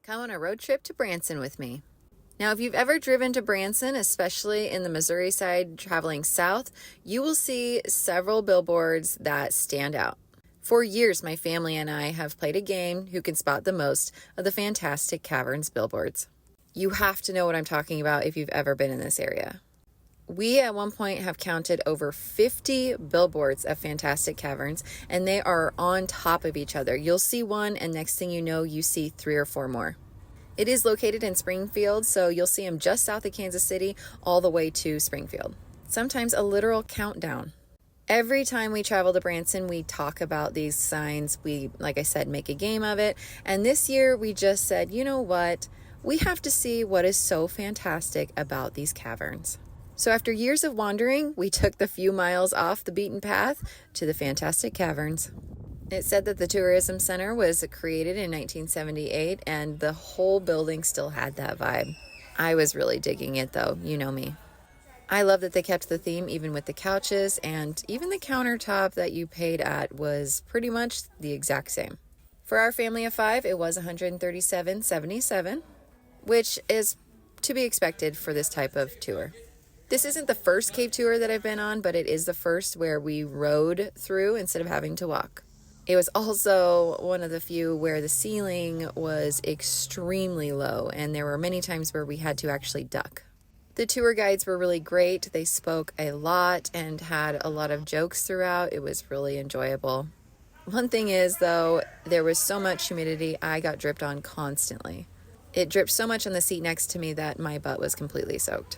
Come on a road trip to Branson with me. Now, if you've ever driven to Branson, especially in the Missouri side traveling south, you will see several billboards that stand out. For years, my family and I have played a game who can spot the most of the fantastic Caverns billboards. You have to know what I'm talking about if you've ever been in this area. We at one point have counted over 50 billboards of fantastic caverns, and they are on top of each other. You'll see one, and next thing you know, you see 3 or 4 more. It is located in Springfield, so you'll see them just south of Kansas City all the way to Springfield. Sometimes a literal countdown. Every time we travel to Branson, we talk about these signs. We, like I said, make a game of it. And this year we just said, you know what? We have to see what is so fantastic about these caverns. So after years of wandering, we took the few miles off the beaten path to the fantastic caverns. It said that the tourism center was created in 1978 and the whole building still had that vibe. I was really digging it though, you know me. I love that they kept the theme even with the couches, and even the countertop that you paid at was pretty much the exact same. For our family of 5, it was $137.77, which is to be expected for this type of tour. This isn't the first cave tour that I've been on, but it is the first where we rode through instead of having to walk. It was also one of the few where the ceiling was extremely low, and there were many times where we had to actually duck. The tour guides were really great. They spoke a lot and had a lot of jokes throughout. It was really enjoyable. One thing is, though, there was so much humidity, I got dripped on constantly. It dripped so much on the seat next to me that my butt was completely soaked.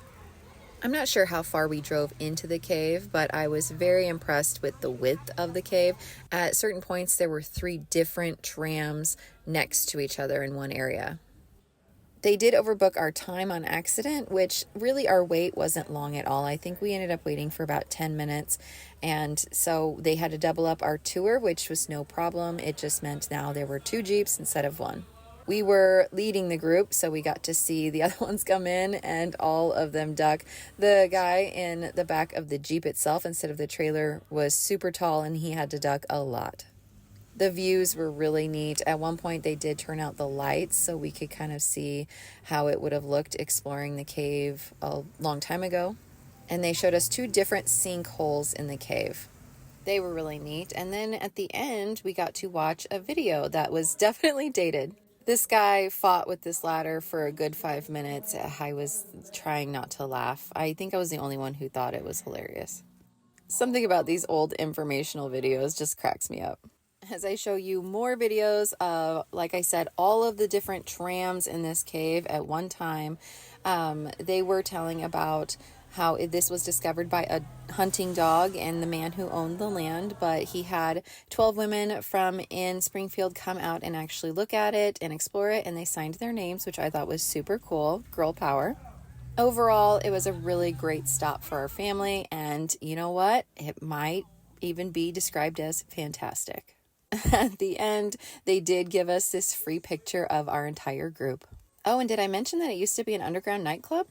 I'm not sure how far we drove into the cave, but I was very impressed with the width of the cave. At certain points, there were 3 different trams next to each other in one area. They did overbook our time on accident, which really our wait wasn't long at all. I think we ended up waiting for about 10 minutes, and so they had to double up our tour, which was no problem. It just meant now there were 2 Jeeps instead of 1. We were leading the group, so we got to see the other ones come in and all of them duck. The guy in the back of the Jeep itself, instead of the trailer, was super tall and he had to duck a lot. The views were really neat. At one point, they did turn out the lights so we could kind of see how it would have looked exploring the cave a long time ago. And they showed us 2 different sinkholes in the cave. They were really neat. And then at the end, we got to watch a video that was definitely dated. This guy fought with this ladder for a good 5 minutes. I was trying not to laugh. I think I was the only one who thought it was hilarious. Something about these old informational videos just cracks me up. As I show you more videos of, like I said, all of the different trams in this cave at one time, they were telling about how this was discovered by a hunting dog and the man who owned the land, but he had 12 women from in Springfield come out and actually look at it and explore it, and they signed their names, which I thought was super cool. Girl power. Overall, it was a really great stop for our family, and you know what? It might even be described as fantastic. At the end, they did give us this free picture of our entire group. Oh, and did I mention that it used to be an underground nightclub?